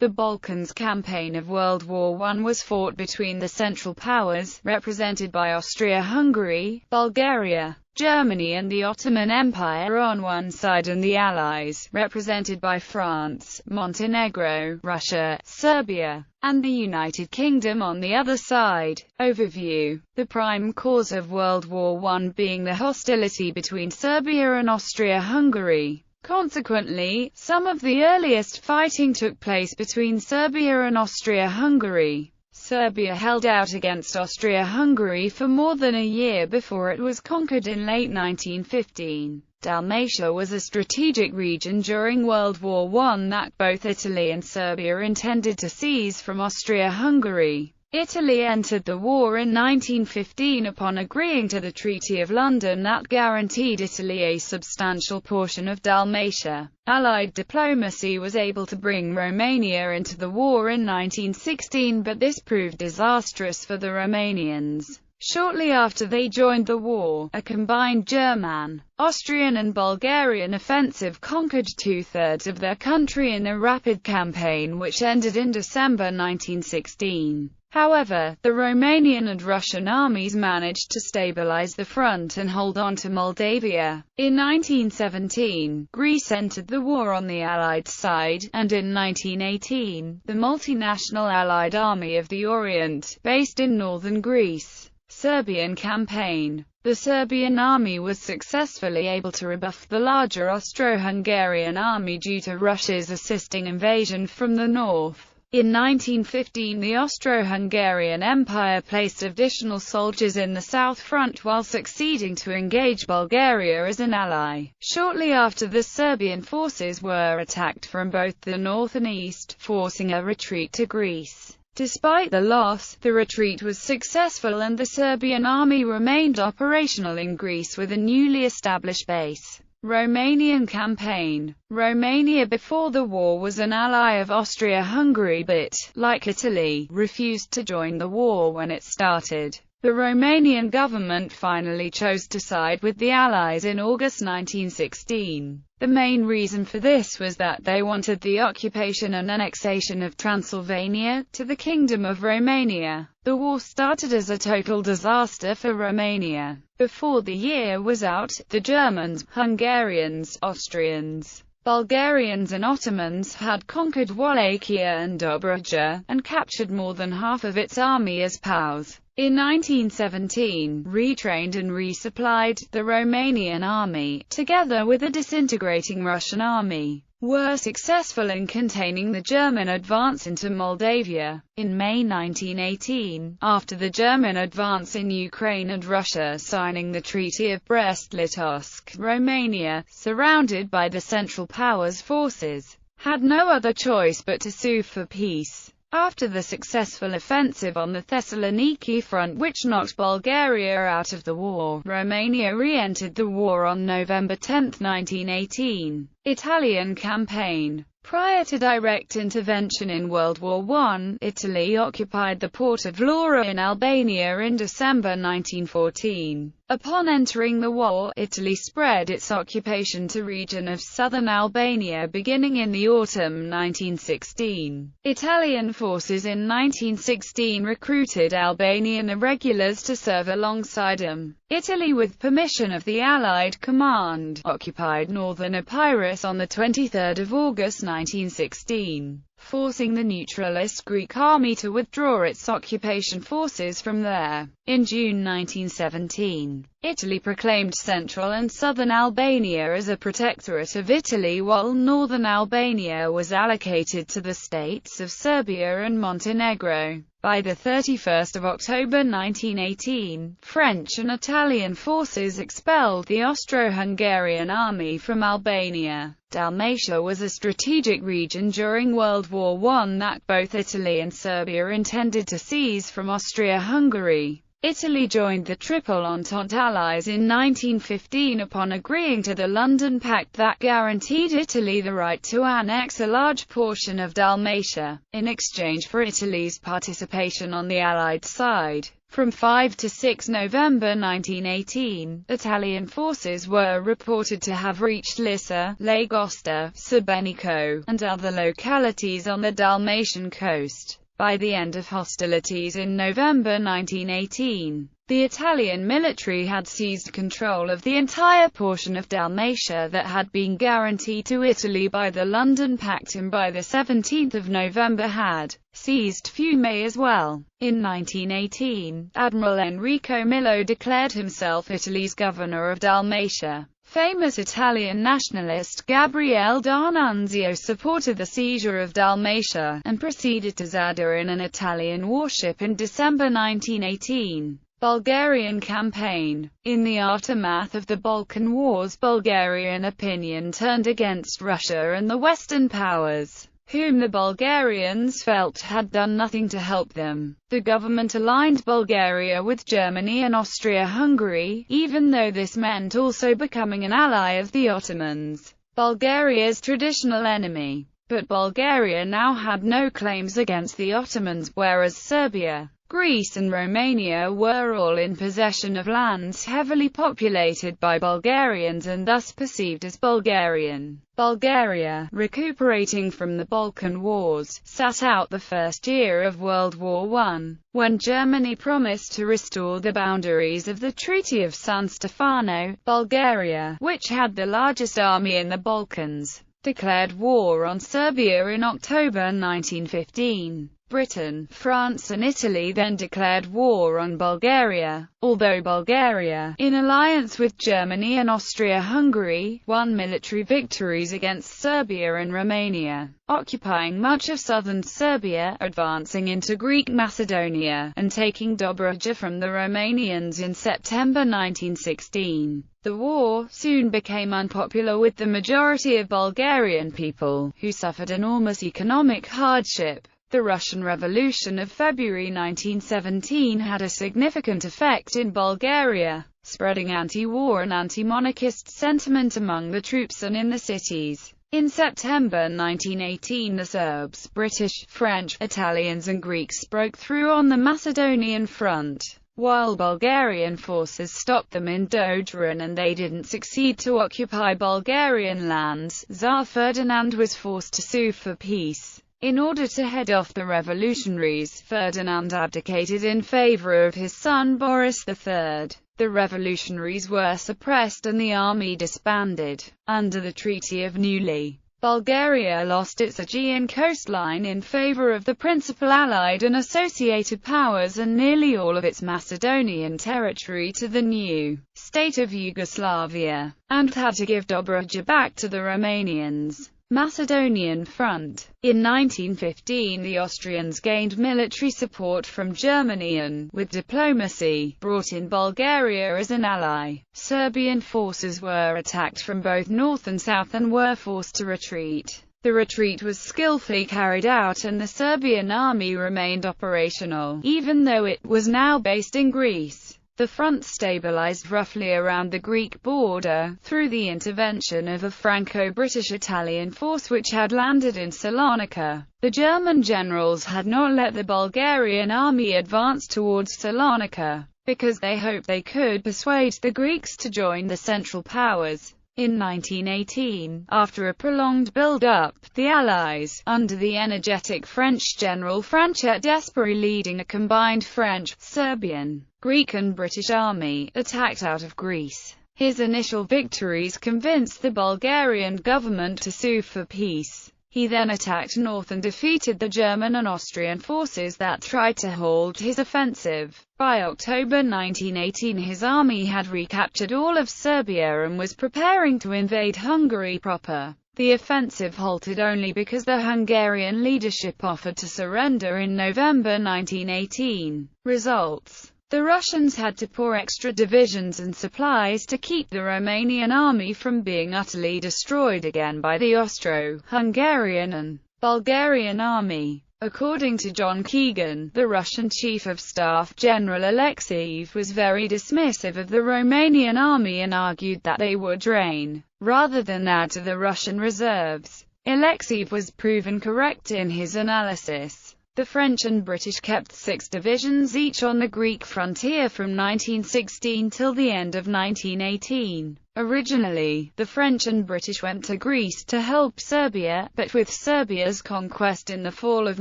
The Balkans campaign of World War I was fought between the Central Powers, represented by Austria-Hungary, Bulgaria, Germany and the Ottoman Empire on one side, and the Allies, represented by France, Montenegro, Russia, Serbia, and the United Kingdom on the other side. Overview: the prime cause of World War I being the hostility between Serbia and Austria-Hungary. Consequently, some of the earliest fighting took place between Serbia and Austria-Hungary. Serbia held out against Austria-Hungary for more than a year before it was conquered in late 1915. Dalmatia was a strategic region during World War I that both Italy and Serbia intended to seize from Austria-Hungary. Italy entered the war in 1915 upon agreeing to the Treaty of London that guaranteed Italy a substantial portion of Dalmatia. Allied diplomacy was able to bring Romania into the war in 1916, but this proved disastrous for the Romanians. Shortly after they joined the war, a combined German, Austrian and Bulgarian offensive conquered two-thirds of their country in a rapid campaign which ended in December 1916. However, the Romanian and Russian armies managed to stabilize the front and hold on to Moldavia. In 1917, Greece entered the war on the Allied side, and in 1918, the multinational Allied Army of the Orient, based in northern Greece. Serbian Campaign. The Serbian army was successfully able to rebuff the larger Austro-Hungarian army due to Russia's assisting invasion from the north. In 1915, the Austro-Hungarian Empire placed additional soldiers in the South Front while succeeding to engage Bulgaria as an ally. Shortly after, the Serbian forces were attacked from both the north and east, forcing a retreat to Greece. Despite the loss, the retreat was successful and the Serbian army remained operational in Greece with a newly established base. Romanian Campaign. Romania before the war was an ally of Austria-Hungary but, like Italy, refused to join the war when it started. The Romanian government finally chose to side with the Allies in August 1916. The main reason for this was that they wanted the occupation and annexation of Transylvania to the Kingdom of Romania. The war started as a total disaster for Romania. Before the year was out, the Germans, Hungarians, Austrians, Bulgarians and Ottomans had conquered Wallachia and Dobruja, and captured more than half of its army as POWs. In 1917, retrained and resupplied, the Romanian army, together with a disintegrating Russian army, were successful in containing the German advance into Moldavia. In May 1918, after the German advance in Ukraine and Russia signing the Treaty of Brest-Litovsk, Romania, surrounded by the Central Powers forces, had no other choice but to sue for peace. After the successful offensive on the Thessaloniki front which knocked Bulgaria out of the war, Romania re-entered the war on November 10, 1918. Italian Campaign. Prior to direct intervention in World War I, Italy occupied the port of Vlora in Albania in December 1914. Upon entering the war, Italy spread its occupation to region of southern Albania beginning in the autumn 1916. Italian forces in 1916 recruited Albanian irregulars to serve alongside them. Italy, with permission of the Allied command, occupied northern Epirus on the 23rd of August 1916, forcing the neutralist Greek army to withdraw its occupation forces from there. In June 1917, Italy proclaimed central and southern Albania as a protectorate of Italy while northern Albania was allocated to the states of Serbia and Montenegro. By the 31st of October 1918, French and Italian forces expelled the Austro-Hungarian army from Albania. Dalmatia was a strategic region during World War I that both Italy and Serbia intended to seize from Austria-Hungary. Italy joined the Triple Entente allies in 1915 upon agreeing to the London Pact that guaranteed Italy the right to annex a large portion of Dalmatia, in exchange for Italy's participation on the Allied side. From 5 to 6 November 1918, Italian forces were reported to have reached Lissa, L'Agosta, Sebenico, and other localities on the Dalmatian coast. By the end of hostilities in November 1918, the Italian military had seized control of the entire portion of Dalmatia that had been guaranteed to Italy by the London Pact, and by the 17th of November had seized Fiume as well. In 1918, Admiral Enrico Millo declared himself Italy's governor of Dalmatia. Famous Italian nationalist Gabriele D'Annunzio supported the seizure of Dalmatia, and proceeded to Zadar in an Italian warship in December 1918. Bulgarian Campaign. In the aftermath of the Balkan Wars, Bulgarian opinion turned against Russia and the Western powers, whom the Bulgarians felt had done nothing to help them. The government aligned Bulgaria with Germany and Austria-Hungary, even though this meant also becoming an ally of the Ottomans, Bulgaria's traditional enemy. But Bulgaria now had no claims against the Ottomans, whereas Serbia, Greece and Romania were all in possession of lands heavily populated by Bulgarians and thus perceived as Bulgarian. Bulgaria, recuperating from the Balkan Wars, sat out the first year of World War I, when Germany promised to restore the boundaries of the Treaty of San Stefano. Bulgaria, which had the largest army in the Balkans, declared war on Serbia in October 1915. Britain, France and Italy then declared war on Bulgaria, although Bulgaria, in alliance with Germany and Austria-Hungary, won military victories against Serbia and Romania, occupying much of southern Serbia, advancing into Greek Macedonia, and taking Dobruja from the Romanians in September 1916. The war soon became unpopular with the majority of Bulgarian people, who suffered enormous economic hardship. The Russian Revolution of February 1917 had a significant effect in Bulgaria, spreading anti-war and anti-monarchist sentiment among the troops and in the cities. In September 1918, the Serbs, British, French, Italians and Greeks broke through on the Macedonian Front, while Bulgarian forces stopped them in Dodron, and they didn't succeed to occupy Bulgarian lands. Tsar Ferdinand was forced to sue for peace. In order to head off the revolutionaries, Ferdinand abdicated in favor of his son Boris III. The revolutionaries were suppressed and the army disbanded. Under the Treaty of Neuilly, Bulgaria lost its Aegean coastline in favor of the principal allied and associated powers and nearly all of its Macedonian territory to the new state of Yugoslavia, and had to give Dobruja back to the Romanians. Macedonian Front. In 1915 the Austrians gained military support from Germany and, with diplomacy, brought in Bulgaria as an ally. Serbian forces were attacked from both north and south and were forced to retreat. The retreat was skillfully carried out and the Serbian army remained operational, even though it was now based in Greece. The front stabilized roughly around the Greek border, through the intervention of a Franco-British-Italian force which had landed in Salonika. The German generals had not let the Bulgarian army advance towards Salonika, because they hoped they could persuade the Greeks to join the Central Powers. In 1918, after a prolonged build-up, the Allies, under the energetic French general Franchet d'Espery leading a combined French, Serbian, Greek and British army, attacked out of Greece. His initial victories convinced the Bulgarian government to sue for peace. He then attacked north and defeated the German and Austrian forces that tried to halt his offensive. By October 1918 his army had recaptured all of Serbia and was preparing to invade Hungary proper. The offensive halted only because the Hungarian leadership offered to surrender in November 1918. Results: the Russians had to pour extra divisions and supplies to keep the Romanian army from being utterly destroyed again by the Austro-Hungarian and Bulgarian army. According to John Keegan, the Russian Chief of Staff General Alexeyev was very dismissive of the Romanian army and argued that they would drain, rather than add to the Russian reserves. Alexeyev was proven correct in his analysis. The French and British kept 6 divisions each on the Greek frontier from 1916 till the end of 1918. Originally, the French and British went to Greece to help Serbia, but with Serbia's conquest in the fall of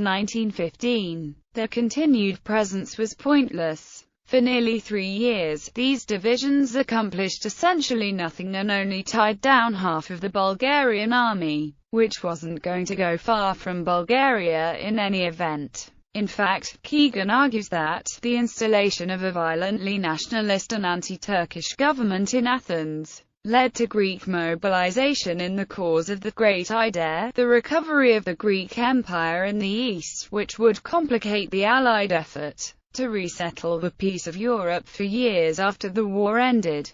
1915, their continued presence was pointless. For nearly 3 years, these divisions accomplished essentially nothing and only tied down half of the Bulgarian army, which wasn't going to go far from Bulgaria in any event. In fact, Keegan argues that the installation of a violently nationalist and anti-Turkish government in Athens led to Greek mobilization in the cause of the Great Idea, the recovery of the Greek Empire in the east, which would complicate the Allied effort to resettle the peace of Europe for years after the war ended.